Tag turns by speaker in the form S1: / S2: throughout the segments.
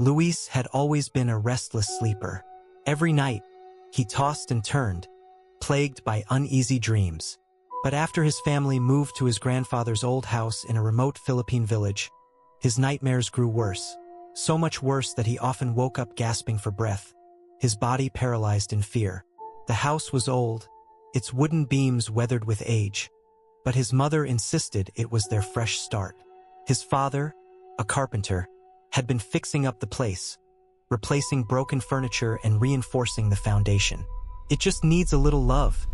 S1: Luis had always been a restless sleeper. Every night, he tossed and turned, plagued by uneasy dreams. But after his family moved to his grandfather's old house in a remote Philippine village, his nightmares grew worse. So much worse that he often woke up gasping for breath, his body paralyzed in fear. The house was old, its wooden beams weathered with age, but his mother insisted it was their fresh start. His father, a carpenter, had been fixing up the place, replacing broken furniture and reinforcing the foundation. "It just needs a little love,"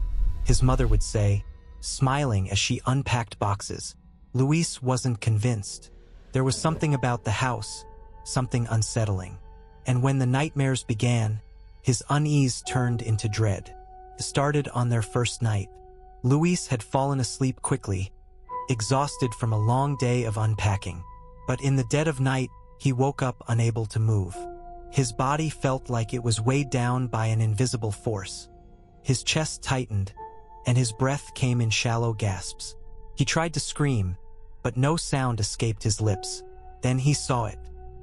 S1: his mother would say, smiling as she unpacked boxes. Luis wasn't convinced. There was something about the house, something unsettling. And when the nightmares began, his unease turned into dread. It started on their first night. Luis had fallen asleep quickly, exhausted from a long day of unpacking. But in the dead of night, he woke up unable to move. His body felt like it was weighed down by an invisible force. His chest tightened, and his breath came in shallow gasps. He tried to scream, but no sound escaped his lips. Then he saw it.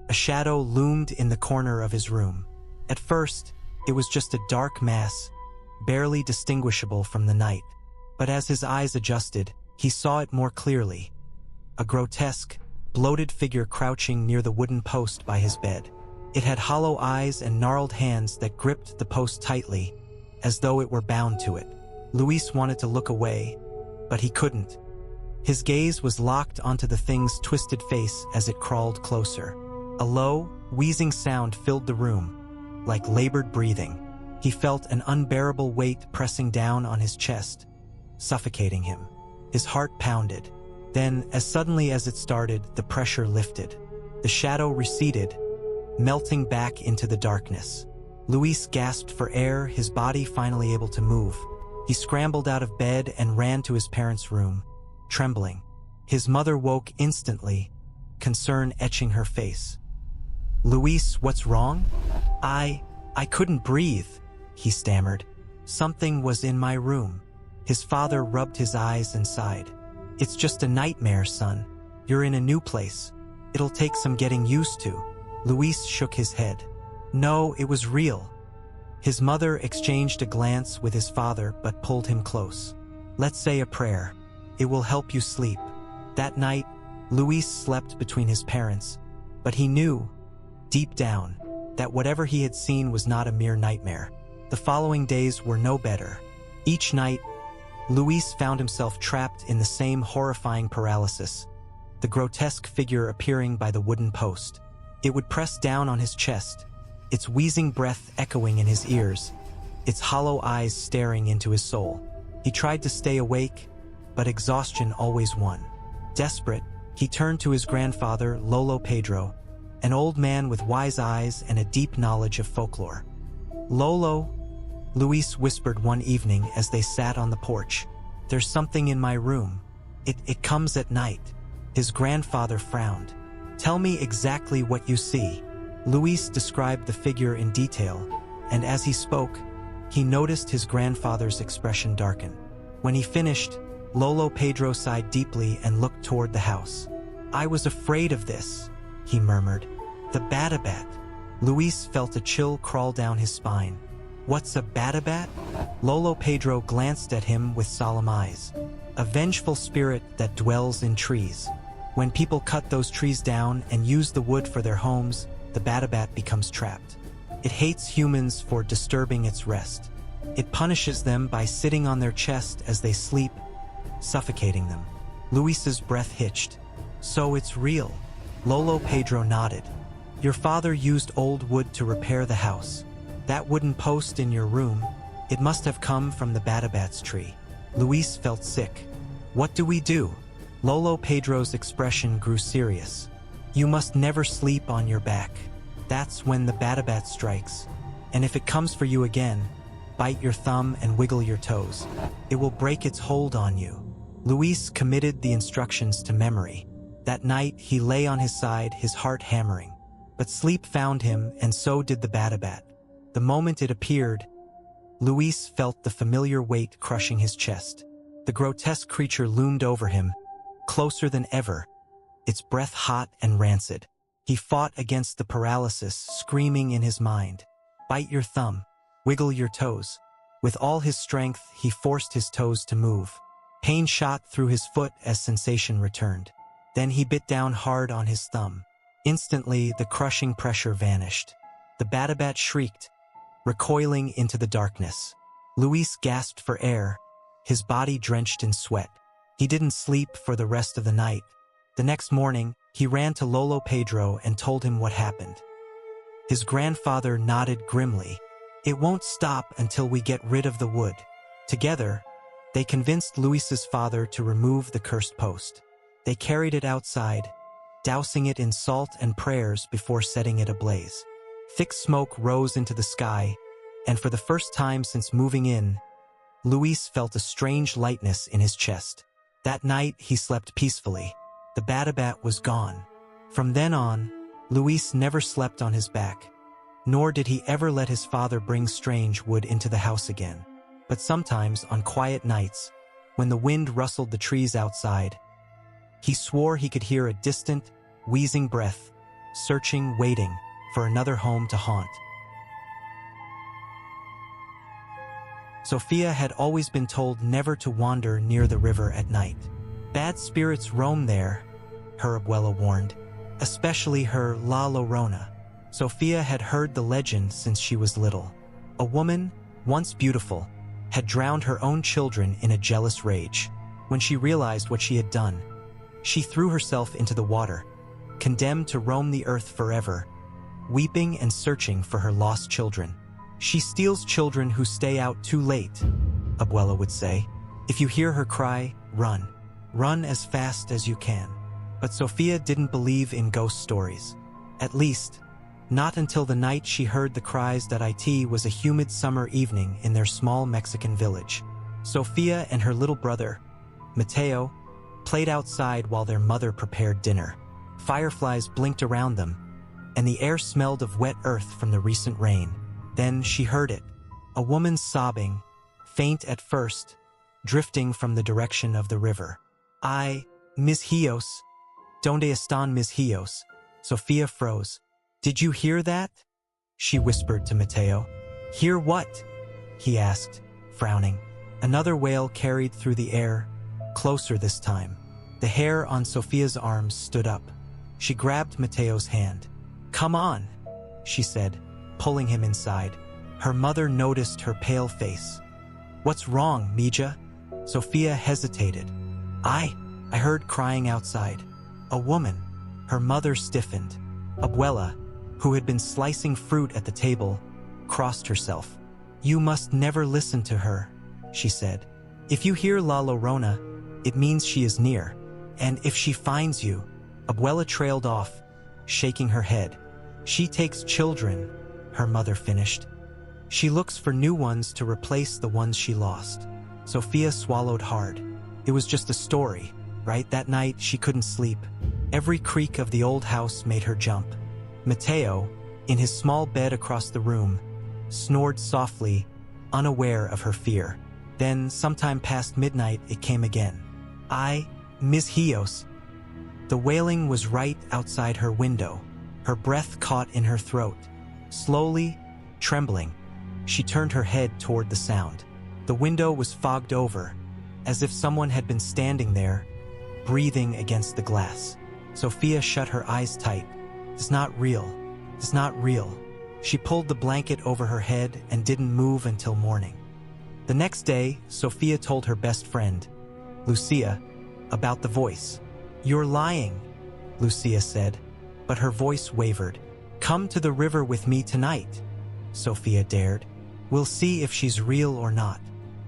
S1: A shadow loomed in the corner of his room. At first, it was just a dark mass, barely distinguishable from the night. But as his eyes adjusted, he saw it more clearly. A grotesque, bloated figure crouching near the wooden post by his bed. It had hollow eyes and gnarled hands that gripped the post tightly, as though it were bound to it. Luis wanted to look away, but he couldn't. His gaze was locked onto the thing's twisted face as it crawled closer. A low, wheezing sound filled the room, like labored breathing. He felt an unbearable weight pressing down on his chest, suffocating him. His heart pounded. Then, as suddenly as it started, the pressure lifted. The shadow receded, melting back into the darkness. Luis gasped for air, his body finally able to move. He scrambled out of bed and ran to his parents' room, trembling. His mother woke instantly, concern etching her face. "Luis, what's wrong?" I couldn't breathe," he stammered. "Something was in my room." His father rubbed his eyes and sighed. "It's just a nightmare, son. You're in a new place. It'll take some getting used to." Luis shook his head. "No, it was real." His mother exchanged a glance with his father but pulled him close. "Let's say a prayer. It will help you sleep." That night, Luis slept between his parents, but he knew, deep down, that whatever he had seen was not a mere nightmare. The following days were no better. Each night, Luis found himself trapped in the same horrifying paralysis, the grotesque figure appearing by the wooden post. It would press down on his chest, its wheezing breath echoing in his ears, its hollow eyes staring into his soul. He tried to stay awake, but exhaustion always won. Desperate, he turned to his grandfather, Lolo Pedro, an old man with wise eyes and a deep knowledge of folklore. "Lolo," Luis whispered one evening as they sat on the porch, "there's something in my room. It comes at night." His grandfather frowned. "Tell me exactly what you see." Luis described the figure in detail, and as he spoke, he noticed his grandfather's expression darken. When he finished, Lolo Pedro sighed deeply and looked toward the house. "I was afraid of this," he murmured. "The Batibat." Luis felt a chill crawl down his spine. "What's a Batibat?" Lolo Pedro glanced at him with solemn eyes. "A vengeful spirit that dwells in trees. When people cut those trees down and use the wood for their homes, the Batibat becomes trapped. It hates humans for disturbing its rest. It punishes them by sitting on their chest as they sleep, suffocating them." Luis's breath hitched. "So it's real?" Lolo Pedro nodded. "Your father used old wood to repair the house. That wooden post in your room, it must have come from the Batibat's tree." Luis felt sick. "What do we do?" Lolo Pedro's expression grew serious. "You must never sleep on your back. That's when the Batibat strikes. And if it comes for you again, bite your thumb and wiggle your toes. It will break its hold on you." Luis committed the instructions to memory. That night, he lay on his side, his heart hammering. But sleep found him, and so did the Batibat. The moment it appeared, Luis felt the familiar weight crushing his chest. The grotesque creature loomed over him, closer than ever, its breath hot and rancid. He fought against the paralysis, screaming in his mind, "Bite your thumb, wiggle your toes." With all his strength, he forced his toes to move. Pain shot through his foot as sensation returned. Then he bit down hard on his thumb. Instantly, the crushing pressure vanished. The Batibat shrieked, recoiling into the darkness. Luis gasped for air, his body drenched in sweat. He didn't sleep for the rest of the night. The next morning, he ran to Lolo Pedro and told him what happened. His grandfather nodded grimly. "It won't stop until we get rid of the wood." Together, they convinced Luis's father to remove the cursed post. They carried it outside, dousing it in salt and prayers before setting it ablaze. Thick smoke rose into the sky, and for the first time since moving in, Luis felt a strange lightness in his chest. That night, he slept peacefully. The Batibat was gone. From then on, Luis never slept on his back, nor did he ever let his father bring strange wood into the house again. But sometimes, on quiet nights, when the wind rustled the trees outside, he swore he could hear a distant, wheezing breath, searching, waiting for another home to haunt. Sophia had always been told never to wander near the river at night. Bad spirits roam there, her abuela warned, especially her La Llorona. Sophia had heard the legend since she was little. A woman, once beautiful, had drowned her own children in a jealous rage. When she realized what she had done, she threw herself into the water, condemned to roam the earth forever, weeping and searching for her lost children. "She steals children who stay out too late," abuela would say. "If you hear her cry, run. Run as fast as you can." But Sophia didn't believe in ghost stories. At least, not until the night she heard the cries that it was a humid summer evening in their small Mexican village. Sophia and her little brother, Mateo, played outside while their mother prepared dinner. Fireflies blinked around them, and the air smelled of wet earth from the recent rain. Then she heard it, a woman sobbing, faint at first, drifting from the direction of the river. Mis Hios, ¿Dónde están mis Hios?" Sophia froze. "Did you hear that?" she whispered to Mateo. "Hear what?" he asked, frowning. Another wail carried through the air, closer this time. The hair on Sophia's arms stood up. She grabbed Mateo's hand. "Come on," she said, pulling him inside. Her mother noticed her pale face. "What's wrong, Mija?" Sophia hesitated. I heard crying outside. A woman. Her mother stiffened. Abuela, who had been slicing fruit at the table, crossed herself. "You must never listen to her," she said. "If you hear La Llorona, it means she is near. And if she finds you..." Abuela trailed off, shaking her head. "She takes children," her mother finished. "She looks for new ones to replace the ones she lost." Sophia swallowed hard. It was just a story, right? That night, she couldn't sleep. Every creak of the old house made her jump. Mateo, in his small bed across the room, snored softly, unaware of her fear. Then, sometime past midnight, it came again. Mis Hios. The wailing was right outside her window. Her breath caught in her throat. Slowly, trembling, she turned her head toward the sound. The window was fogged over, as if someone had been standing there, breathing against the glass. Sophia shut her eyes tight. "It's not real. It's not real." She pulled the blanket over her head and didn't move until morning. The next day, Sophia told her best friend, Lucia, about the voice. "You're lying," Lucia said, but her voice wavered. "Come to the river with me tonight," Sophia dared. "We'll see if she's real or not."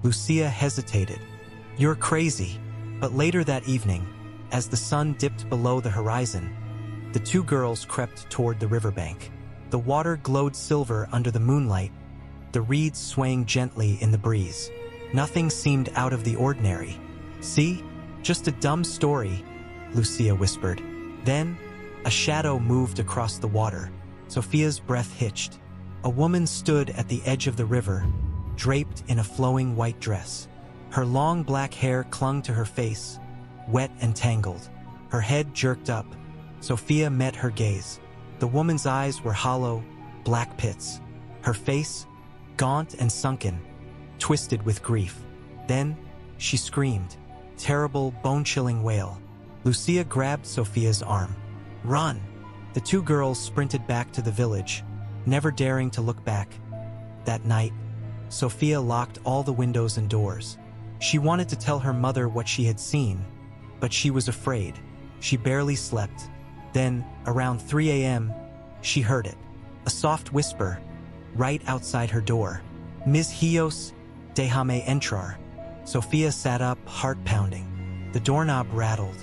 S1: Lucia hesitated. "You're crazy." But later that evening, as the sun dipped below the horizon, the two girls crept toward the riverbank. The water glowed silver under the moonlight, the reeds swaying gently in the breeze. Nothing seemed out of the ordinary. "See? Just a dumb story," Lucia whispered. Then, a shadow moved across the water. Sophia's breath hitched. A woman stood at the edge of the river, draped in a flowing white dress. Her long black hair clung to her face, wet and tangled. Her head jerked up. Sophia met her gaze. The woman's eyes were hollow, black pits. Her face, gaunt and sunken, twisted with grief. Then, she screamed. Terrible, bone-chilling wail. Lucia grabbed Sophia's arm. "Run!" The two girls sprinted back to the village, never daring to look back. That night, Sophia locked all the windows and doors. She wanted to tell her mother what she had seen, but she was afraid. She barely slept. Then, around 3 a.m., she heard it. A soft whisper, right outside her door. "Ms. Hios, déjame entrar." Sophia sat up, heart pounding. The doorknob rattled.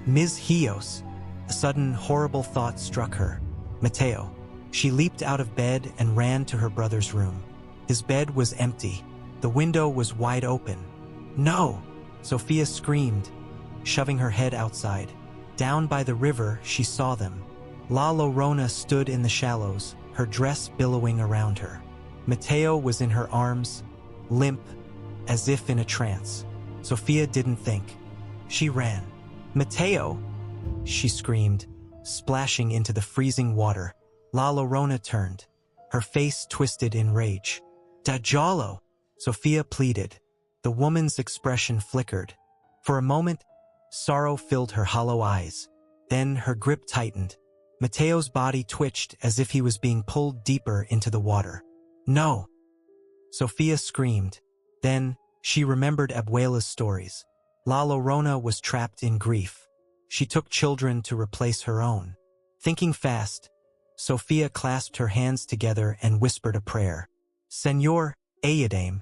S1: "Ms. Hios." A sudden, horrible thought struck her. Mateo. She leaped out of bed and ran to her brother's room. His bed was empty. The window was wide open. "No!" Sophia screamed, shoving her head outside. Down by the river, she saw them. La Llorona stood in the shallows, her dress billowing around her. Mateo was in her arms, limp, as if in a trance. Sophia didn't think. She ran. "Mateo!" she screamed, splashing into the freezing water. La Llorona turned, her face twisted in rage. "Dajalo!" Sophia pleaded. The woman's expression flickered. For a moment, sorrow filled her hollow eyes. Then her grip tightened. Mateo's body twitched as if he was being pulled deeper into the water. "No!" Sophia screamed. Then, she remembered Abuela's stories. La Llorona was trapped in grief. She took children to replace her own. Thinking fast, Sophia clasped her hands together and whispered a prayer. "Señor, ayúdame."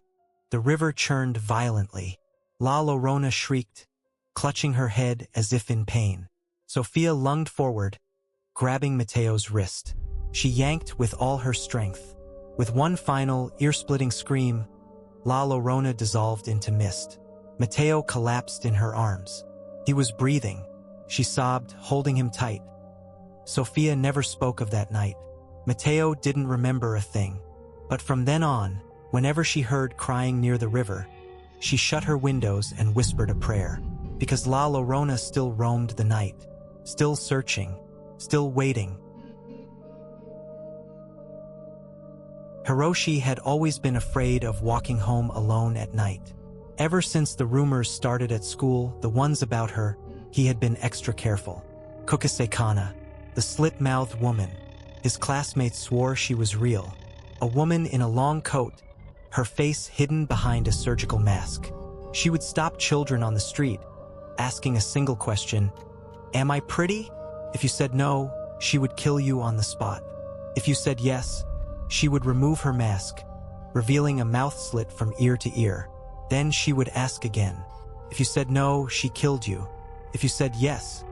S1: The river churned violently. La Llorona shrieked, clutching her head as if in pain. Sophia lunged forward, grabbing Mateo's wrist. She yanked with all her strength. With one final, ear-splitting scream, La Llorona dissolved into mist. Mateo collapsed in her arms. He was breathing. She sobbed, holding him tight. Sophia never spoke of that night. Mateo didn't remember a thing. But from then on, whenever she heard crying near the river, she shut her windows and whispered a prayer. Because La Llorona still roamed the night, still searching, still waiting. Hiroshi had always been afraid of walking home alone at night. Ever since the rumors started at school, the ones about her, he had been extra careful. Kuchisake-onna, the slit-mouthed woman. His classmates swore she was real. A woman in a long coat, her face hidden behind a surgical mask. She would stop children on the street, asking a single question, "Am I pretty?" If you said no, she would kill you on the spot. If you said yes, she would remove her mask, revealing a mouth slit from ear to ear. Then she would ask again. If you said no, she killed you. If you said yes,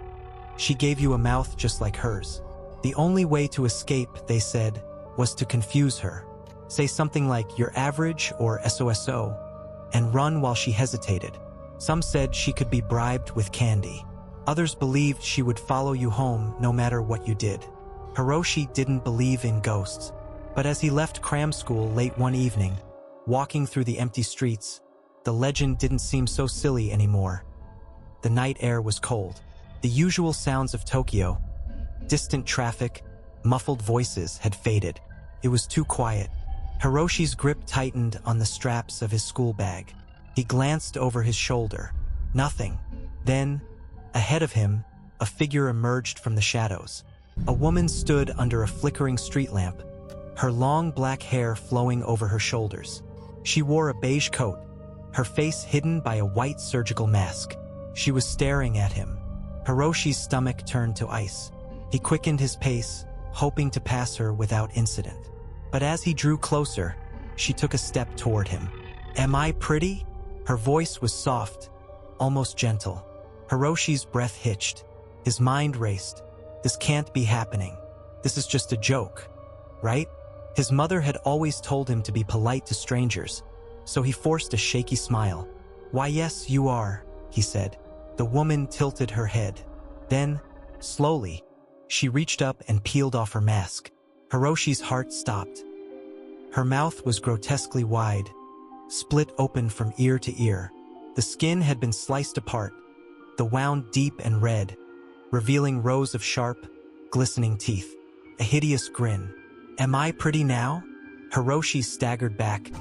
S1: she gave you a mouth just like hers. The only way to escape, they said, was to confuse her. Say something like "you're average" or "SOSO," and run while she hesitated. Some said she could be bribed with candy. Others believed she would follow you home no matter what you did. Hiroshi didn't believe in ghosts, but as he left cram school late one evening, walking through the empty streets, the legend didn't seem so silly anymore. The night air was cold. The usual sounds of Tokyo, distant traffic, muffled voices, had faded. It was too quiet. Hiroshi's grip tightened on the straps of his school bag. He glanced over his shoulder. Nothing. Then, ahead of him, a figure emerged from the shadows. A woman stood under a flickering street lamp, her long black hair flowing over her shoulders. She wore a beige coat, her face hidden by a white surgical mask. She was staring at him. Hiroshi's stomach turned to ice. He quickened his pace, hoping to pass her without incident. But as he drew closer, she took a step toward him. "Am I pretty?" Her voice was soft, almost gentle. Hiroshi's breath hitched. His mind raced. This can't be happening. This is just a joke, right? His mother had always told him to be polite to strangers, so he forced a shaky smile. "Why, yes, you are," he said. The woman tilted her head. Then, slowly, she reached up and peeled off her mask. Hiroshi's heart stopped. Her mouth was grotesquely wide, split open from ear to ear. The skin had been sliced apart, the wound deep and red, revealing rows of sharp, glistening teeth. a hideous grin. "Am I pretty now?" Hiroshi staggered back,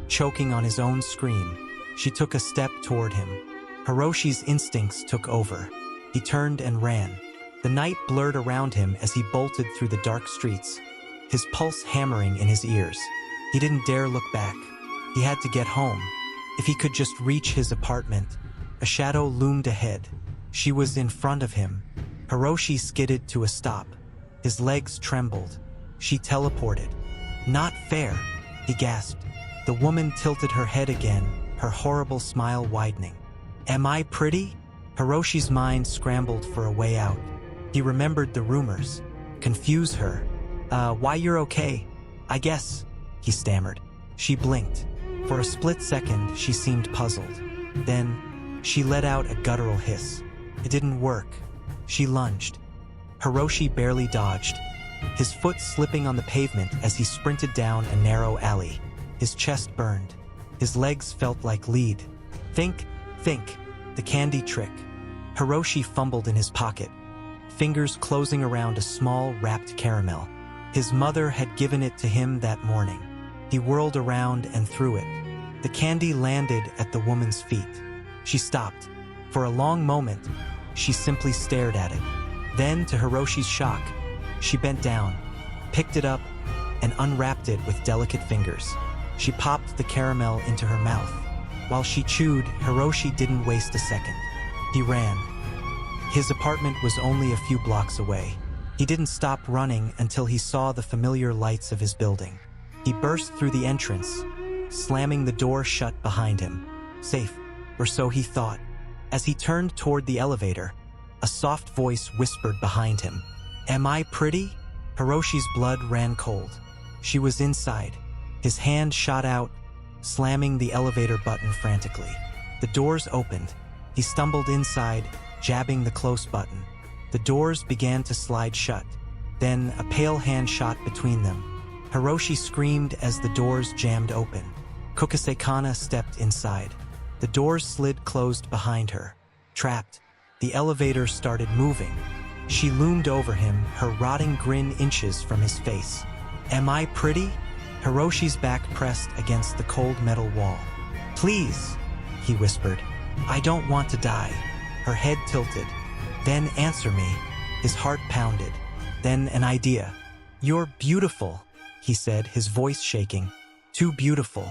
S1: choking on his own scream. She took a step toward him. Hiroshi's instincts took over. He turned and ran. The night blurred around him as he bolted through the dark streets, his pulse hammering in his ears. He didn't dare look back. He had to get home. If he could just reach his apartment. A shadow loomed ahead. She was in front of him. Hiroshi skidded to a stop. His legs trembled. She teleported. "Not fair," he gasped. The woman tilted her head again, her horrible smile widening. "Am I pretty?" Hiroshi's mind scrambled for a way out. He remembered the rumors. Confuse her. Why, you're okay, I guess," he stammered. She blinked. For a split second, she seemed puzzled. Then, she let out a guttural hiss. It didn't work. She lunged. Hiroshi barely dodged, his foot slipping on the pavement as he sprinted down a narrow alley. His chest burned. His legs felt like lead. Think, the candy trick. Hiroshi fumbled in his pocket, fingers closing around a small, wrapped caramel. His mother had given it to him that morning. He whirled around and threw it. The candy landed at the woman's feet. She stopped. For a long moment, she simply stared at it. Then, to Hiroshi's shock, she bent down, picked it up, and unwrapped it with delicate fingers. She popped the caramel into her mouth. While she chewed, Hiroshi didn't waste a second. He ran. His apartment was only a few blocks away. He didn't stop running until he saw the familiar lights of his building. He burst through the entrance, slamming the door shut behind him. Safe, or so he thought. As he turned toward the elevator, a soft voice whispered behind him. "Am I pretty?" Hiroshi's blood ran cold. She was inside. His hand shot out, slamming the elevator button frantically. The doors opened. He stumbled inside, jabbing the close button. The doors began to slide shut. Then a pale hand shot between them. Hiroshi screamed as the doors jammed open. Kuchisake-onna stepped inside. The doors slid closed behind her. Trapped, the elevator started moving. She loomed over him, her rotting grin inches from his face. "Am I pretty?" Hiroshi's back pressed against the cold metal wall. "Please," he whispered. "I don't want to die." Her head tilted. "Then answer me." His heart pounded. Then an idea. "You're beautiful," he said, his voice shaking. "Too beautiful.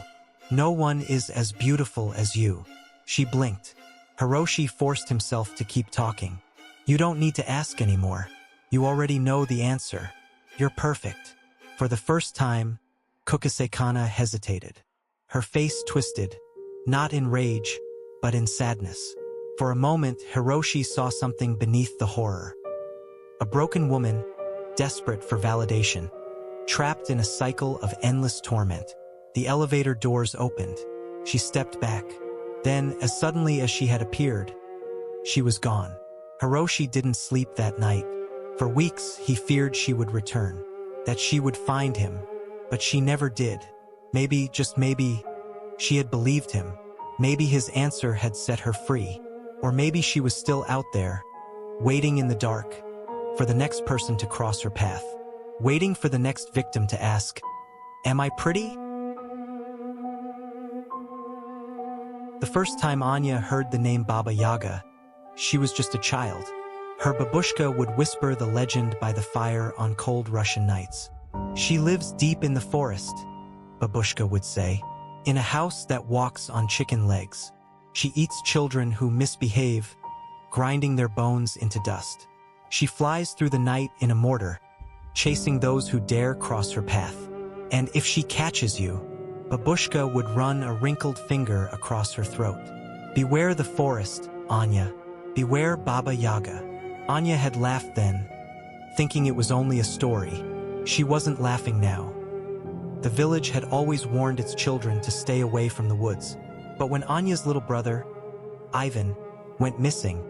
S1: No one is as beautiful as you." She blinked. Hiroshi forced himself to keep talking. "You don't need to ask anymore. You already know the answer. You're perfect." For the first time, Kuchisake-onna hesitated. Her face twisted, not in rage, but in sadness. For a moment, Hiroshi saw something beneath the horror. A broken woman, desperate for validation, trapped in a cycle of endless torment. The elevator doors opened. She stepped back. Then, as suddenly as she had appeared, she was gone. Hiroshi didn't sleep that night. For weeks, he feared she would return, that she would find him, but she never did. Maybe, just maybe, she had believed him. Maybe his answer had set her free. Or maybe she was still out there, waiting in the dark, for the next person to cross her path, waiting for the next victim to ask, "Am I pretty?" The first time Anya heard the name Baba Yaga, she was just a child. Her babushka would whisper the legend by the fire on cold Russian nights. "She lives deep in the forest," babushka would say, "in a house that walks on chicken legs. She eats children who misbehave, grinding their bones into dust. She flies through the night in a mortar, chasing those who dare cross her path. And if she catches you," babushka would run a wrinkled finger across her throat. "Beware the forest, Anya. Beware Baba Yaga." Anya had laughed then, thinking it was only a story. She wasn't laughing now. The village had always warned its children to stay away from the woods. But when Anya's little brother, Ivan, went missing,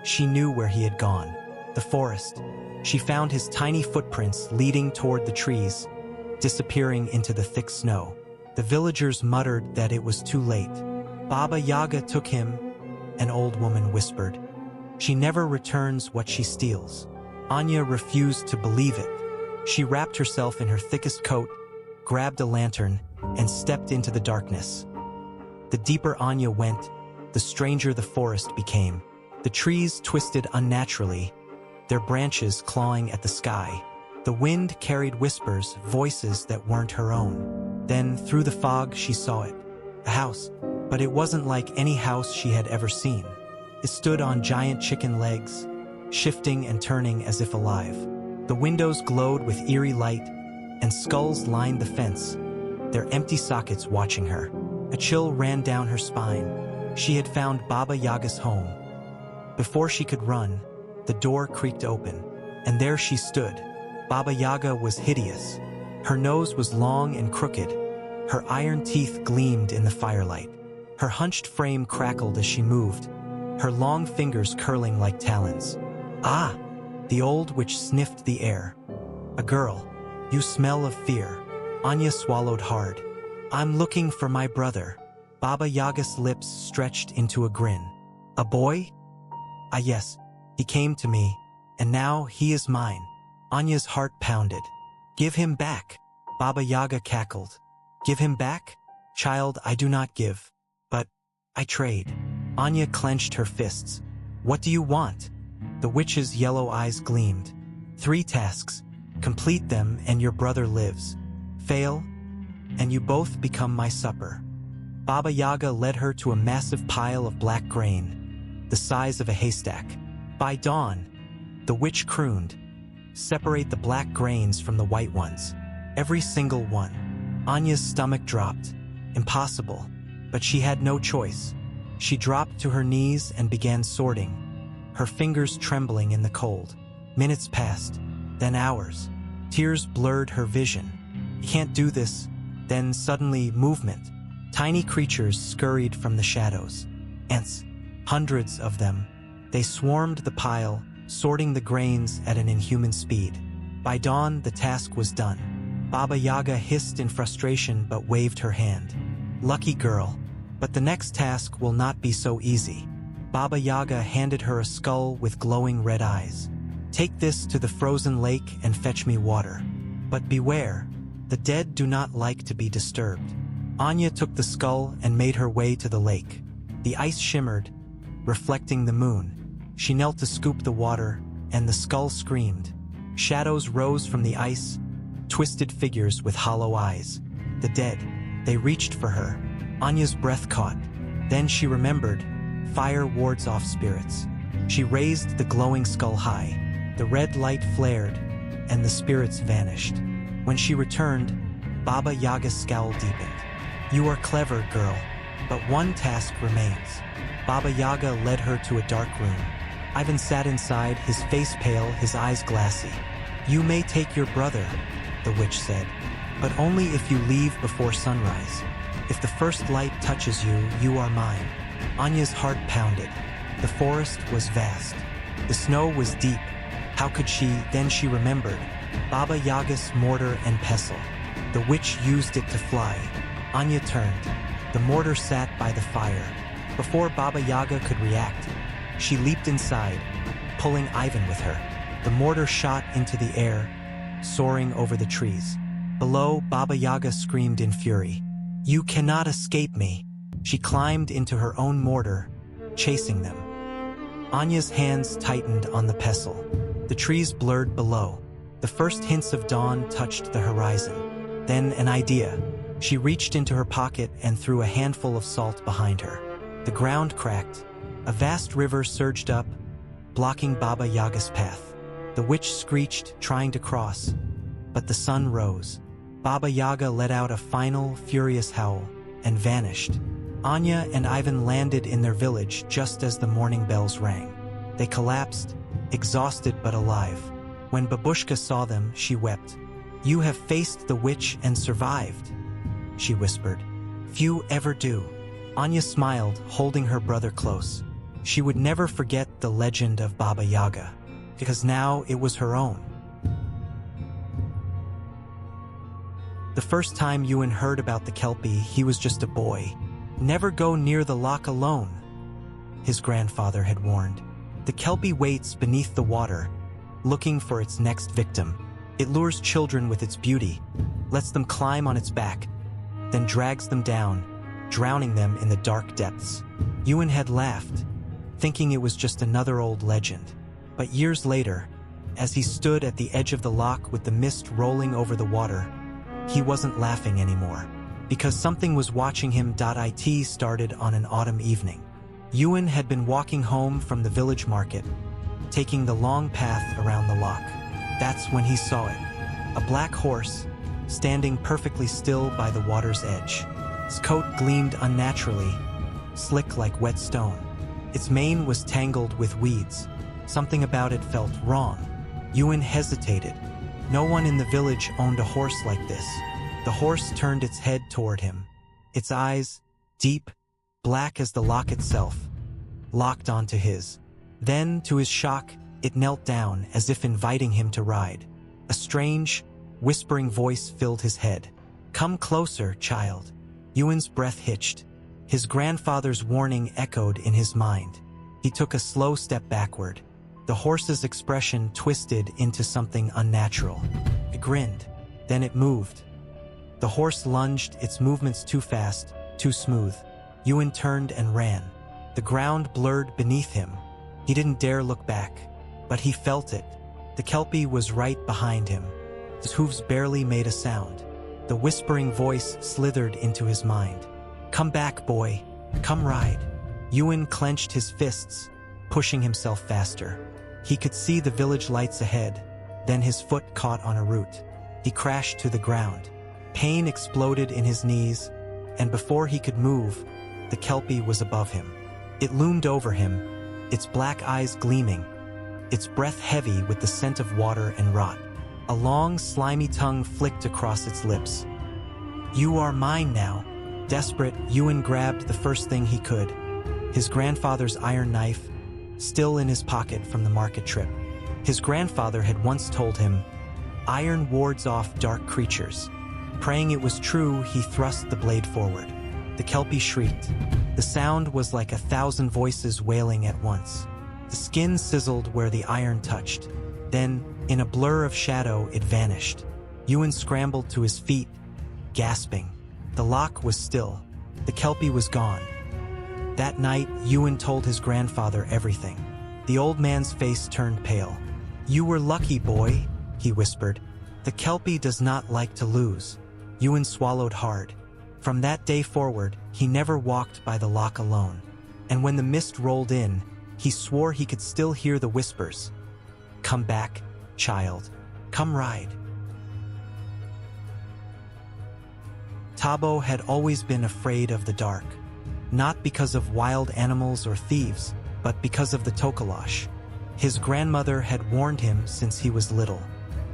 S1: she knew where he had gone. The forest. She found his tiny footprints leading toward the trees, disappearing into the thick snow. The villagers muttered that it was too late. "Baba Yaga took him," an old woman whispered. "She never returns what she steals." Anya refused to believe it. She wrapped herself in her thickest coat, grabbed a lantern, and stepped into the darkness. The deeper Anya went, the stranger the forest became. The trees twisted unnaturally, their branches clawing at the sky. The wind carried whispers, voices that weren't her own. Then, through the fog, she saw it. A house. But it wasn't like any house she had ever seen. It stood on giant chicken legs, shifting and turning as if alive. The windows glowed with eerie light, and skulls lined the fence, their empty sockets watching her. A chill ran down her spine. She had found Baba Yaga's home. Before she could run, the door creaked open, and there she stood. Baba Yaga was hideous. Her nose was long and crooked. Her iron teeth gleamed in the firelight. Her hunched frame crackled as she moved, her long fingers curling like talons. "Ah!" the old witch sniffed the air. "A girl. You smell of fear." Anya swallowed hard. "I'm looking for my brother." Baba Yaga's lips stretched into a grin. "A boy?" "Ah yes, he came to me, and now he is mine." Anya's heart pounded. "Give him back." Baba Yaga cackled. "Give him back? Child, I do not give. But I trade." Anya clenched her fists. "What do you want?" The witch's yellow eyes gleamed. "3 tasks. Complete them and your brother lives. Fail, and you both become my supper." Baba Yaga led her to a massive pile of black grain, the size of a haystack. "By dawn," the witch crooned, "separate the black grains from the white ones. Every single one." Anya's stomach dropped. Impossible. But she had no choice. She dropped to her knees and began sorting, her fingers trembling in the cold. Minutes passed, then hours. Tears blurred her vision. "You can't do this." Then suddenly movement. Tiny creatures scurried from the shadows. Ants, hundreds of them. They swarmed the pile, sorting the grains at an inhuman speed. By dawn, the task was done. Baba Yaga hissed in frustration but waved her hand. "Lucky girl. But the next task will not be so easy." Baba Yaga handed her a skull with glowing red eyes. "Take this to the frozen lake and fetch me water. But beware, the dead do not like to be disturbed." Anya took the skull and made her way to the lake. The ice shimmered, reflecting the moon. She knelt to scoop the water, and the skull screamed. Shadows rose from the ice, twisted figures with hollow eyes. The dead. They reached for her. Anya's breath caught. Then she remembered. Fire wards off spirits. She raised the glowing skull high. The red light flared, and the spirits vanished. When she returned, Baba Yaga's scowl deepened. "You are clever, girl, but one task remains." Baba Yaga led her to a dark room. Ivan sat inside, his face pale, his eyes glassy. "You may take your brother," the witch said, "but only if you leave before sunrise. If the first light touches you, you are mine." Anya's heart pounded. The forest was vast. The snow was deep. How could she? Then she remembered. Baba Yaga's mortar and pestle. The witch used it to fly. Anya turned. The mortar sat by the fire. Before Baba Yaga could react, she leaped inside, pulling Ivan with her. The mortar shot into the air, soaring over the trees. Below, Baba Yaga screamed in fury. "You cannot escape me." She climbed into her own mortar, chasing them. Anya's hands tightened on the pestle. The trees blurred below. The first hints of dawn touched the horizon. Then an idea. She reached into her pocket and threw a handful of salt behind her. The ground cracked. A vast river surged up, blocking Baba Yaga's path. The witch screeched, trying to cross, but the sun rose. Baba Yaga let out a final, furious howl and vanished. Anya and Ivan landed in their village just as the morning bells rang. They collapsed, exhausted but alive. When Babushka saw them, she wept. "You have faced the witch and survived," she whispered. "Few ever do." Anya smiled, holding her brother close. She would never forget the legend of Baba Yaga, because now it was her own. The first time Ewan heard about the Kelpie, he was just a boy. "Never go near the loch alone," his grandfather had warned. The Kelpie waits beneath the water, looking for its next victim. It lures children with its beauty, lets them climb on its back, then drags them down, drowning them in the dark depths. Yuan had laughed, thinking it was just another old legend. But years later, as he stood at the edge of the loch with the mist rolling over the water, he wasn't laughing anymore, because something was watching him. It started on an autumn evening. Yuan had been walking home from the village market, taking the long path around the loch. That's when he saw it. A black horse, standing perfectly still by the water's edge. Its coat gleamed unnaturally, slick like wet stone. Its mane was tangled with weeds. Something about it felt wrong. Yuan hesitated. No one in the village owned a horse like this. The horse turned its head toward him. Its eyes, deep, black as the loch itself, locked onto his. Then, to his shock, it knelt down as if inviting him to ride. A strange, whispering voice filled his head. "Come closer, child." Yuan's breath hitched. His grandfather's warning echoed in his mind. He took a slow step backward. The horse's expression twisted into something unnatural. It grinned. Then it moved. The horse lunged, its movements too fast, too smooth. Yuan turned and ran. The ground blurred beneath him. He didn't dare look back, but he felt it. The Kelpie was right behind him. His hooves barely made a sound. The whispering voice slithered into his mind. "Come back, boy. Come ride." Yuan clenched his fists, pushing himself faster. He could see the village lights ahead. Then his foot caught on a root. He crashed to the ground. Pain exploded in his knees, and before he could move, the Kelpie was above him. It loomed over him, its black eyes gleaming, its breath heavy with the scent of water and rot. A long, slimy tongue flicked across its lips. "You are mine now." Desperate, Yuan grabbed the first thing he could. His grandfather's iron knife, still in his pocket from the market trip. His grandfather had once told him, "Iron wards off dark creatures." Praying it was true, he thrust the blade forward. The Kelpie shrieked. The sound was like 1,000 voices wailing at once. The skin sizzled where the iron touched. Then, in a blur of shadow, it vanished. Yuan scrambled to his feet, gasping. The loch was still. The Kelpie was gone. That night, Yuan told his grandfather everything. The old man's face turned pale. "You were lucky, boy," he whispered. "The Kelpie does not like to lose." Yuan swallowed hard. From that day forward, he never walked by the loch alone. And when the mist rolled in, he swore he could still hear the whispers. "Come back, child. Come ride." Tabo had always been afraid of the dark. Not because of wild animals or thieves, but because of the tokalash. His grandmother had warned him since he was little.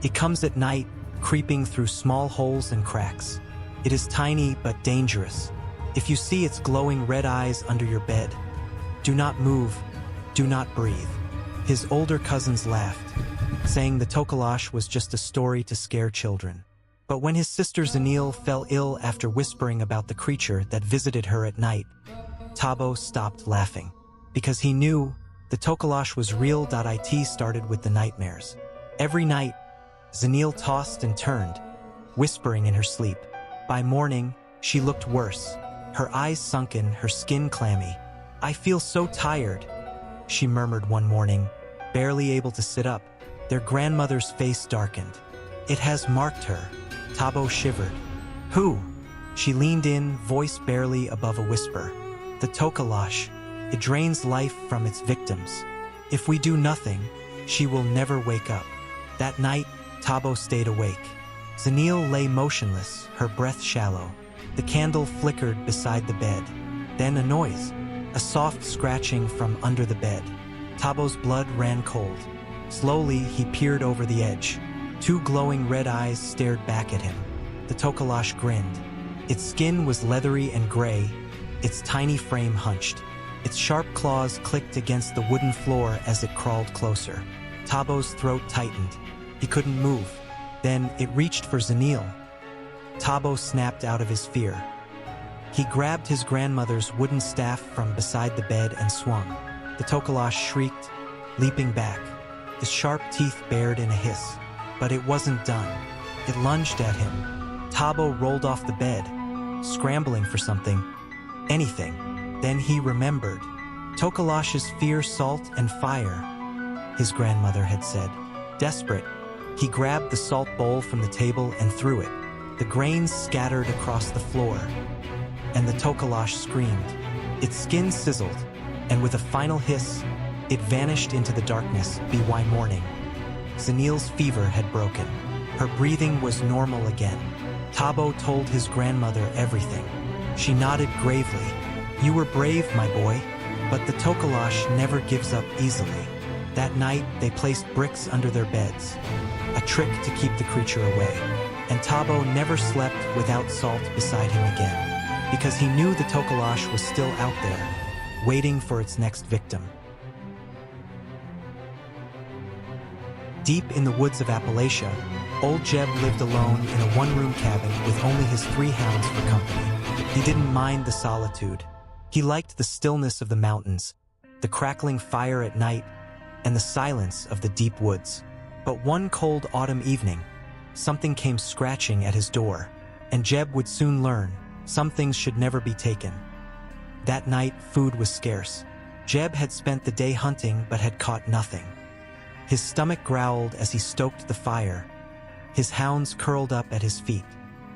S1: It comes at night, creeping through small holes and cracks. It is tiny but dangerous. If you see its glowing red eyes under your bed, do not move, do not breathe. His older cousins laughed, saying the tokalash was just a story to scare children. But when his sister Zanil fell ill after whispering about the creature that visited her at night, Tabo stopped laughing. Because he knew the tokalash was real. It started with the nightmares. Every night, Zanil tossed and turned, whispering in her sleep. By morning, she looked worse, her eyes sunken, her skin clammy. "I feel so tired," she murmured one morning, barely able to sit up. Their grandmother's face darkened. "It has marked her." Tabo shivered. "Who?" She leaned in, voice barely above a whisper. "The tokalash. It drains life from its victims. If we do nothing, she will never wake up." That night, Tabo stayed awake. Zanil lay motionless, her breath shallow. The candle flickered beside the bed. Then a noise, a soft scratching from under the bed. Tabo's blood ran cold. Slowly, he peered over the edge. 2 glowing red eyes stared back at him. The tokalash grinned. Its skin was leathery and gray, its tiny frame hunched. Its sharp claws clicked against the wooden floor as it crawled closer. Tabo's throat tightened. He couldn't move. Then it reached for Zanil. Tabo snapped out of his fear. He grabbed his grandmother's wooden staff from beside the bed and swung. The tokalash shrieked, leaping back. His sharp teeth bared in a hiss. But it wasn't done. It lunged at him. Tabo rolled off the bed, scrambling for something, anything. Then he remembered. Tokalash's fear, salt, and fire, his grandmother had said. Desperate, he grabbed the salt bowl from the table and threw it. The grains scattered across the floor, and the Tokalash screamed. Its skin sizzled, and with a final hiss, it vanished into the darkness. By morning, Zanil's fever had broken. Her breathing was normal again. Tabo told his grandmother everything. She nodded gravely. You were brave, my boy, but the Tokalash never gives up easily. That night, they placed bricks under their beds, a trick to keep the creature away. And Tabo never slept without salt beside him again, because he knew the Tokalash was still out there, waiting for its next victim. Deep in the woods of Appalachia, old Jeb lived alone in a one-room cabin with only his 3 hounds for company. He didn't mind the solitude. He liked the stillness of the mountains, the crackling fire at night, and the silence of the deep woods. But one cold autumn evening, something came scratching at his door, and Jeb would soon learn some things should never be taken. That night, food was scarce. Jeb had spent the day hunting but had caught nothing. His stomach growled as he stoked the fire. His hounds curled up at his feet.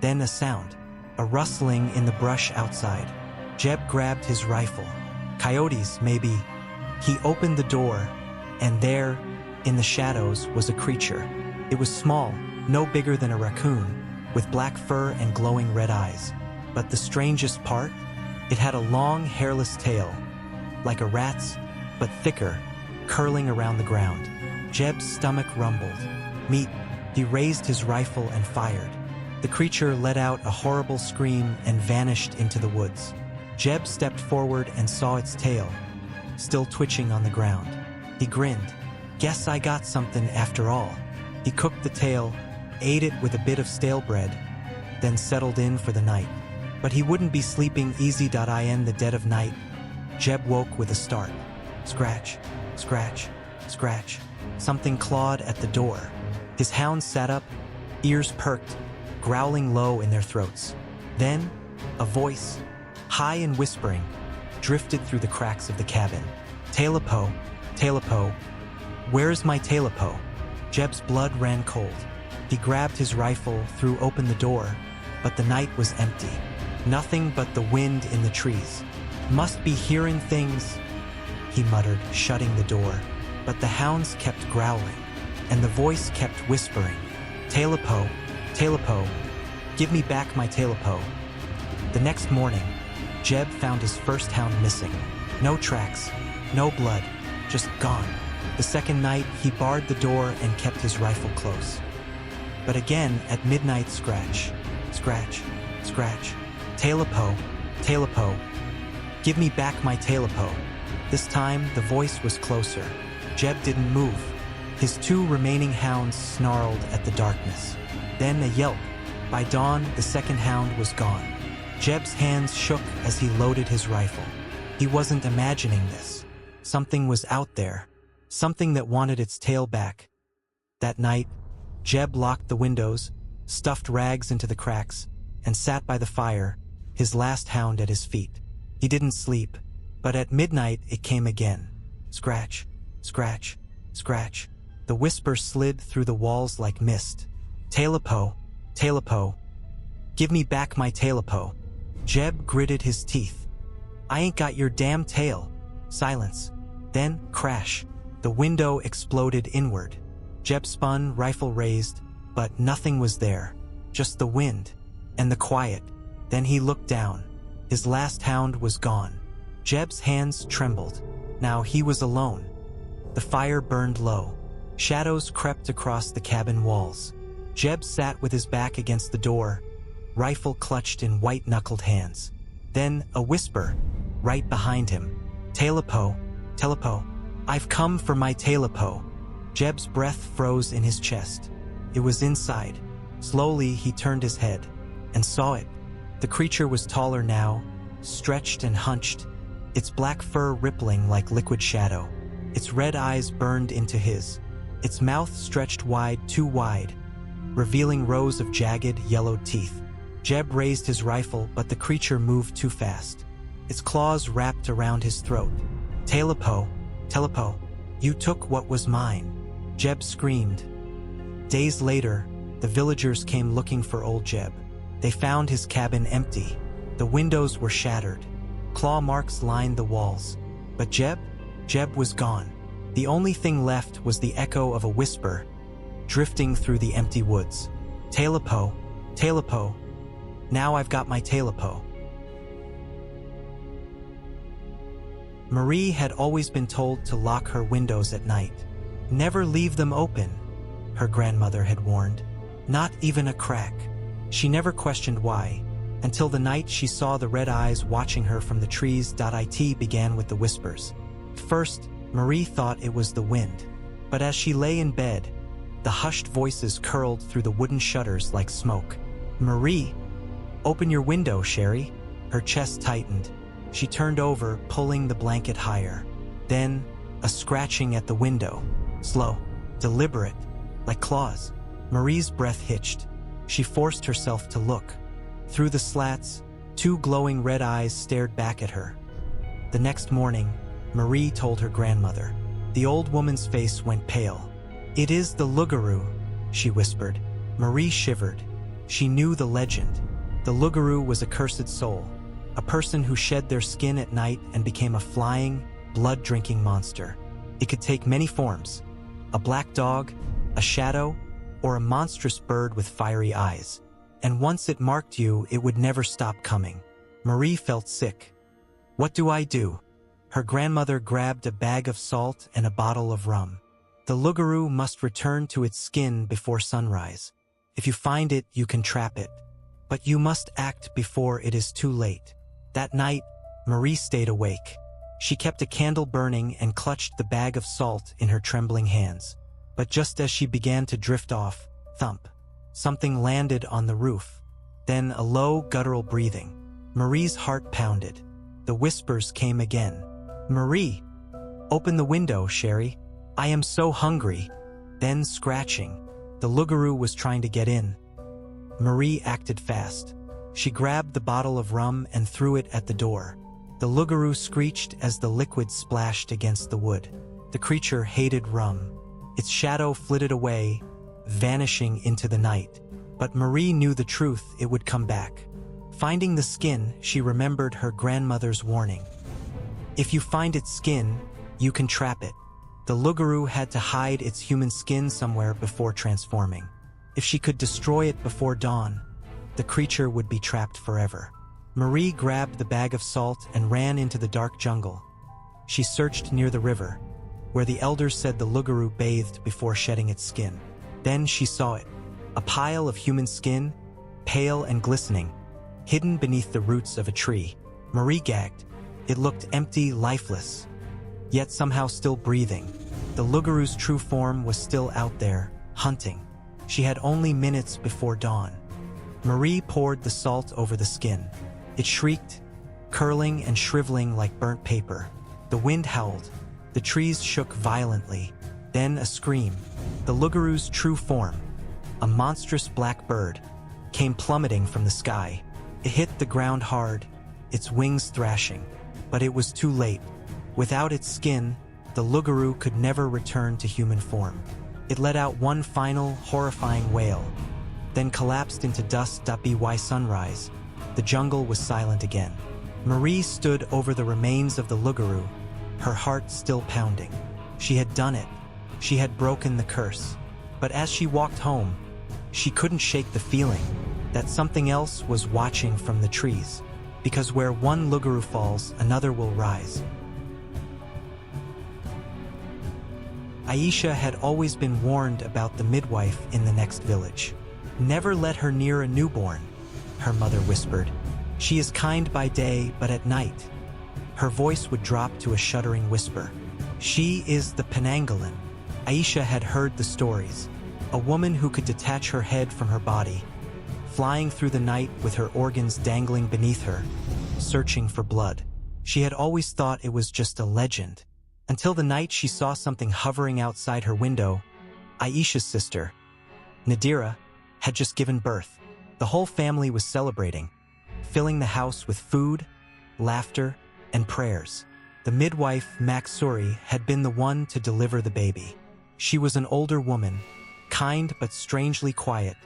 S1: Then a sound, a rustling in the brush outside. Jeb grabbed his rifle. Coyotes, maybe. He opened the door, and there, in the shadows, was a creature. It was small, no bigger than a raccoon, with black fur and glowing red eyes. But the strangest part? It had a long, hairless tail, like a rat's, but thicker, curling around the ground. Jeb's stomach rumbled. Meat. He raised his rifle and fired. The creature let out a horrible scream and vanished into the woods. Jeb stepped forward and saw its tail, still twitching on the ground. He grinned. Guess I got something after all. He cooked the tail, ate it with a bit of stale bread, then settled in for the night. But he wouldn't be sleeping easy. In the dead of night, Jeb woke with a start. Scratch, scratch, scratch. Something clawed at the door. His hounds sat up, ears perked, growling low in their throats. Then, a voice, high and whispering, drifted through the cracks of the cabin. Tailapo, Tailapo, where's my Tailapo? Jeb's blood ran cold. He grabbed his rifle, threw open the door, but the night was empty. Nothing but the wind in the trees. Must be hearing things, he muttered, shutting the door. But the hounds kept growling, and the voice kept whispering. Tailapo, Tailapo, give me back my Tailapo. The next morning, Jeb found his first hound missing. No tracks, no blood, just gone. The second night, he barred the door and kept his rifle close. But again, at midnight, scratch, scratch, scratch. Tailapo, Tailapo, give me back my Tailapo. This time, the voice was closer. Jeb didn't move. His 2 remaining hounds snarled at the darkness. Then a yelp. By dawn, the second hound was gone. Jeb's hands shook as he loaded his rifle. He wasn't imagining this. Something was out there. Something that wanted its tail back. That night, Jeb locked the windows, stuffed rags into the cracks, and sat by the fire, his last hound at his feet. He didn't sleep, but at midnight it came again. Scratch, scratch, scratch. The whisper slid through the walls like mist. Tailapo, Tailapo, give me back my Tailapo. Jeb gritted his teeth. I ain't got your damn tail. Silence. Then, crash. The window exploded inward. Jeb spun, rifle raised, but nothing was there. Just the wind and the quiet. Then he looked down. His last hound was gone. Jeb's hands trembled. Now he was alone. The fire burned low. Shadows crept across the cabin walls. Jeb sat with his back against the door, rifle clutched in white-knuckled hands. Then a whisper, right behind him. Tailapo, Tailapo, I've come for my Tailapo. Jeb's breath froze in his chest. It was inside. Slowly he turned his head and saw it. The creature was taller now, stretched and hunched, its black fur rippling like liquid shadow. Its red eyes burned into his. its mouth stretched wide, too wide, revealing rows of jagged, yellowed teeth. Jeb raised his rifle, but the creature moved too fast. Its claws wrapped around his throat. Telepo, Telepo, you took what was mine, Jeb screamed. Days later, the villagers came looking for old Jeb. They found his cabin empty. The windows were shattered. Claw marks lined the walls. But Jeb was gone. The only thing left was the echo of a whisper, drifting through the empty woods. Telepo, Telepo, now I've got my Telepo. Marie had always been told to lock her windows at night. Never leave them open, her grandmother had warned. Not even a crack. She never questioned why, until the night she saw the red eyes watching her from the trees. It began with the whispers. First, Marie thought it was the wind, but as she lay in bed, the hushed voices curled through the wooden shutters like smoke. Marie, open your window, Sherry. Her chest tightened. She turned over, pulling the blanket higher. Then, a scratching at the window. Slow, deliberate, like claws. Marie's breath hitched. She forced herself to look. Through the slats, two glowing red eyes stared back at her. The next morning, Marie told her grandmother. The old woman's face went pale. It is the Lugaroo, she whispered. Marie shivered. She knew the legend. The Lugaroo was a cursed soul, a person who shed their skin at night and became a flying, blood-drinking monster. It could take many forms: a black dog, a shadow, or a monstrous bird with fiery eyes. And once it marked you, it would never stop coming. Marie felt sick. What do I do? Her grandmother grabbed a bag of salt and a bottle of rum. The Lugaroo must return to its skin before sunrise. If you find it, you can trap it. But you must act before it is too late. That night, Marie stayed awake. She kept a candle burning and clutched the bag of salt in her trembling hands. But just as she began to drift off, thump, something landed on the roof. Then a low, guttural breathing. Marie's heart pounded. The whispers came again. Marie, open the window, Sherry. I am so hungry. Then scratching. The Lugaroo was trying to get in. Marie acted fast. She grabbed the bottle of rum and threw it at the door. The Lugaroo screeched as the liquid splashed against the wood. The creature hated rum. Its shadow flitted away, vanishing into the night. But Marie knew the truth, it would come back. Finding the skin, she remembered her grandmother's warning. If you find its skin, you can trap it. The Lugaroo had to hide its human skin somewhere before transforming. If she could destroy it before dawn, the creature would be trapped forever. Marie grabbed the bag of salt and ran into the dark jungle. She searched near the river, where the elders said the Lugaroo bathed before shedding its skin. Then she saw it, a pile of human skin, pale and glistening, hidden beneath the roots of a tree. Marie gagged. It looked empty, lifeless, yet somehow still breathing. The Lugaroo's true form was still out there, hunting. She had only minutes before dawn. Marie poured the salt over the skin. It shrieked, curling and shriveling like burnt paper. The wind howled. The trees shook violently. Then a scream. The Lugaroo's true form, a monstrous black bird, came plummeting from the sky. It hit the ground hard, its wings thrashing. But it was too late. Without its skin, the Lugaroo could never return to human form. It let out one final, horrifying wail, then collapsed into dust. By sunrise, the jungle was silent again. Marie stood over the remains of the Lugaroo, her heart still pounding. She had done it. She had broken the curse. But as she walked home, she couldn't shake the feeling that something else was watching from the trees. Because where one Lugaroo falls, another will rise. Aisha had always been warned about the midwife in the next village. Never let her near a newborn, her mother whispered. She is kind by day, but at night. Her voice would drop to a shuddering whisper. She is the Penanggalan. Aisha had heard the stories. A woman who could detach her head from her body, flying through the night with her organs dangling beneath her, searching for blood. She had always thought it was just a legend, until the night she saw something hovering outside her window, Aisha's sister, Nadira, had just given birth. The whole family was celebrating, filling the house with food, laughter, and prayers. The midwife, Maksuri, had been the one to deliver the baby. She was an older woman, kind but strangely quiet,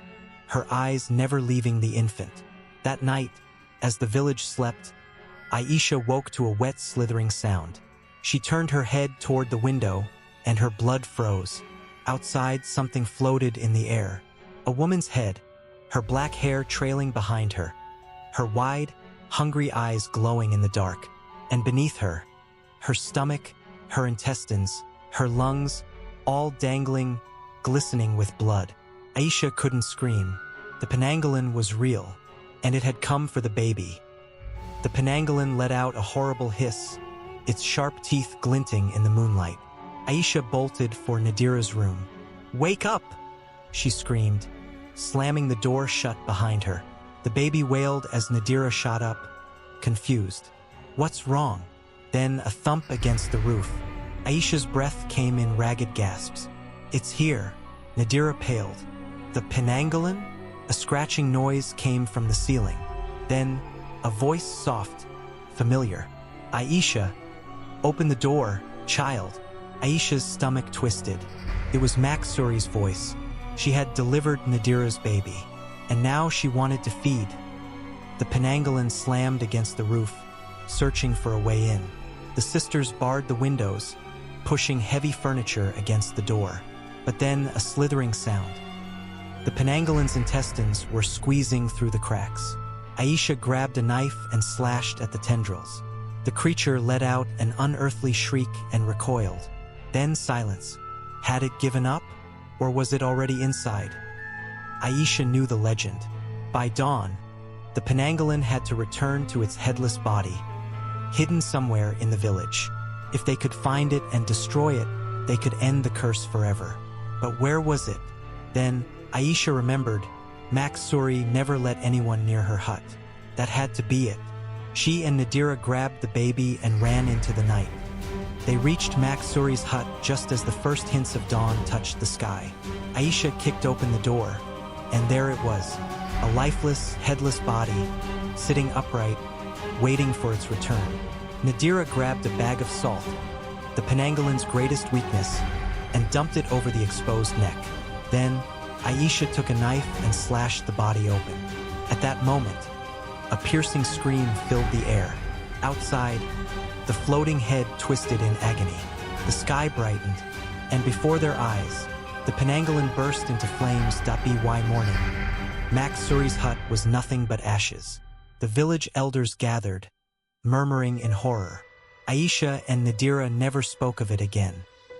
S1: her eyes never leaving the infant. That night, as the village slept, Aisha woke to a wet, slithering sound. She turned her head toward the window, and her blood froze. Outside, something floated in the air. A woman's head, her black hair trailing behind her, her wide, hungry eyes glowing in the dark. And beneath her, her stomach, her intestines, her lungs, all dangling, glistening with blood. Aisha couldn't scream. The Penanggalan was real, and it had come for the baby. The Penanggalan let out a horrible hiss, its sharp teeth glinting in the moonlight. Aisha bolted for Nadira's room. "Wake up!" she screamed, slamming the door shut behind her. The baby wailed as Nadira shot up, confused. "What's wrong?" Then a thump against the roof. Aisha's breath came in ragged gasps. "It's here." Nadira paled. "The Penanggalan?" A scratching noise came from the ceiling. Then, a voice soft, familiar. "Aisha, open the door, child." Aisha's stomach twisted. It was Maksuri's voice. She had delivered Nadira's baby, and now she wanted to feed. The Penanggalan slammed against the roof, searching for a way in. The sisters barred the windows, pushing heavy furniture against the door. But then a slithering sound. The Penanggalan's intestines were squeezing through the cracks. Aisha grabbed a knife and slashed at the tendrils. The creature let out an unearthly shriek and recoiled. Then silence. Had it given up, or was it already inside? Aisha knew the legend. By dawn, the Penanggalan had to return to its headless body, hidden somewhere in the village. If they could find it and destroy it, they could end the curse forever. But where was it? Then, Aisha remembered, Maksuri never let anyone near her hut. That had to be it. She and Nadira grabbed the baby and ran into the night. They reached Maksuri's hut just as the first hints of dawn touched the sky. Aisha kicked open the door, and there it was, a lifeless, headless body, sitting upright, waiting for its return. Nadira grabbed a bag of salt, the Penanggalan's greatest weakness, and dumped it over the exposed neck. Then, Aisha took a knife and slashed the body open. At that moment, a piercing scream filled the air. Outside, the floating head twisted in agony. The sky brightened, and before their eyes, the Penanggalan burst into flames. By morning, Maksuri's hut was nothing but ashes. The village elders gathered, murmuring in horror. Aisha and Nadira never spoke of it again.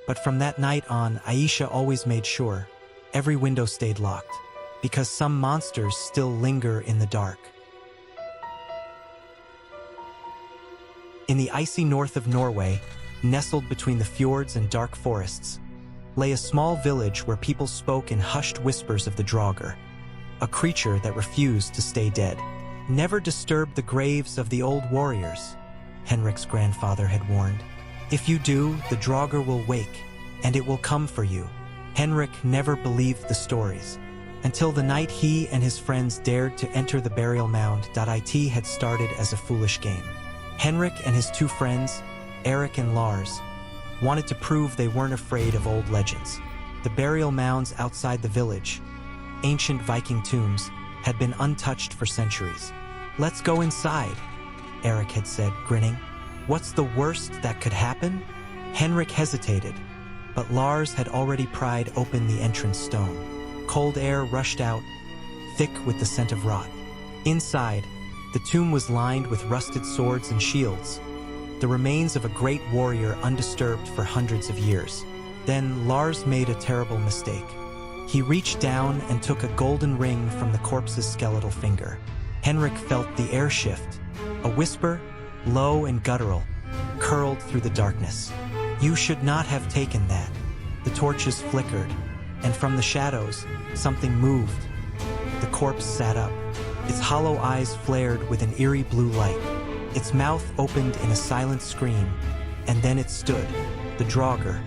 S1: But from that night on, Aisha always made sure every window stayed locked, because some monsters still linger in the dark. In the icy north of Norway, nestled between the fjords and dark forests, lay a small village where people spoke in hushed whispers of the Draugr, a creature that refused to stay dead. "Never disturb the graves of the old warriors," Henrik's grandfather had warned. "If you do, the Draugr will wake, and it will come for you." Henrik never believed the stories, until the night he and his friends dared to enter the burial mound. It had started as a foolish game. Henrik and his two friends, Eric and Lars, wanted to prove they weren't afraid of old legends. The burial mounds outside the village, ancient Viking tombs, had been untouched for centuries. "Let's go inside," Eric had said, grinning. "What's the worst that could happen?" Henrik hesitated, but Lars had already pried open the entrance stone. Cold air rushed out, thick with the scent of rot. Inside, the tomb was lined with rusted swords and shields, the remains of a great warrior undisturbed for hundreds of years. Then Lars made a terrible mistake. He reached down and took a golden ring from the corpse's skeletal finger. Henrik felt the air shift. A whisper, low and guttural, curled through the darkness. "You should not have taken that." The torches flickered, and from the shadows, something moved. The corpse sat up. Its hollow eyes flared with an eerie blue light. Its mouth opened in a silent scream, and then it stood, the Draugr,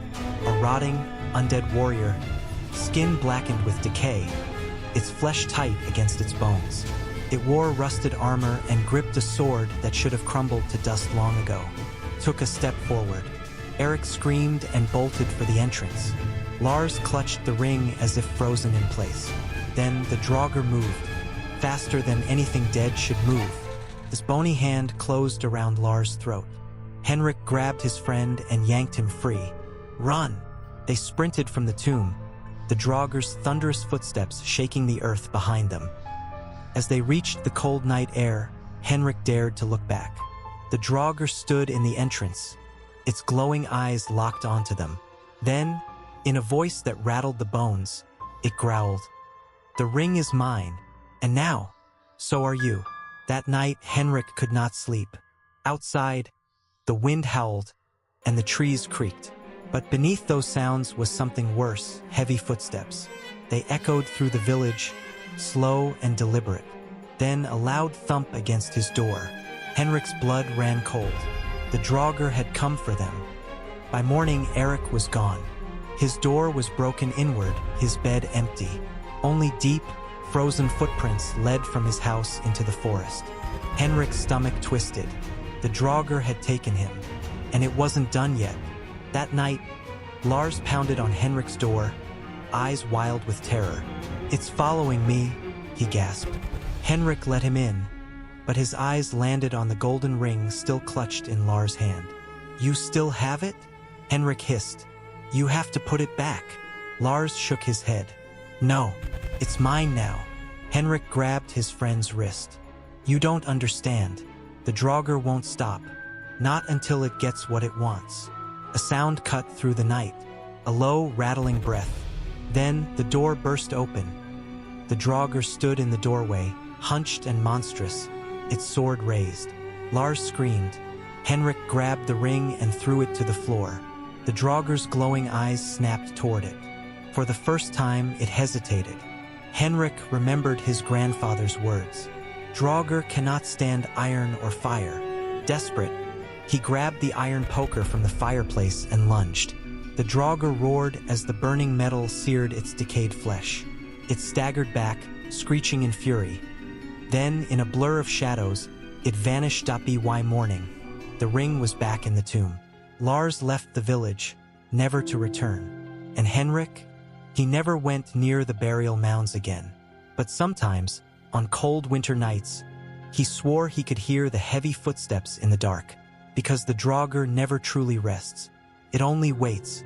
S1: a rotting, undead warrior, skin blackened with decay, its flesh tight against its bones. It wore rusted armor and gripped a sword that should have crumbled to dust long ago. Took a step forward. Eric screamed and bolted for the entrance. Lars clutched the ring as if frozen in place. Then the Draugr moved, faster than anything dead should move. His bony hand closed around Lars' throat. Henrik grabbed his friend and yanked him free. Run! They sprinted from the tomb, the Draugr's thunderous footsteps shaking the earth behind them. As they reached the cold night air, Henrik dared to look back. The Draugr stood in the entrance, its glowing eyes locked onto them. Then, in a voice that rattled the bones, it growled, "The ring is mine, and now, so are you." That night, Henrik could not sleep. Outside, the wind howled, and the trees creaked. But beneath those sounds was something worse, heavy footsteps. They echoed through the village, slow and deliberate. Then a loud thump against his door. Henrik's blood ran cold. The Draugr had come for them. By morning, Eric was gone. His door was broken inward, his bed empty. Only deep, frozen footprints led from his house into the forest. Henrik's stomach twisted. The Draugr had taken him, and it wasn't done yet. That night, Lars pounded on Henrik's door, eyes wild with terror. "It's following me," he gasped. Henrik let him in, but his eyes landed on the golden ring still clutched in Lars' hand. "You still have it?" Henrik hissed. "You have to put it back." Lars shook his head. "No, it's mine now." Henrik grabbed his friend's wrist. "You don't understand. The Draugr won't stop. Not until it gets what it wants." A sound cut through the night, a low, rattling breath. Then the door burst open. The Draugr stood in the doorway, hunched and monstrous, its sword raised. Lars screamed. Henrik grabbed the ring and threw it to the floor. The Draugr's glowing eyes snapped toward it. For the first time, it hesitated. Henrik remembered his grandfather's words. Draugr cannot stand iron or fire. Desperate, he grabbed the iron poker from the fireplace and lunged. The Draugr roared as the burning metal seared its decayed flesh. It staggered back, screeching in fury. Then, in a blur of shadows, it vanished. By morning, the ring was back in the tomb. Lars left the village, never to return. And Henrik? He never went near the burial mounds again. But sometimes, on cold winter nights, he swore he could hear the heavy footsteps in the dark. Because the Draugr never truly rests. It only waits,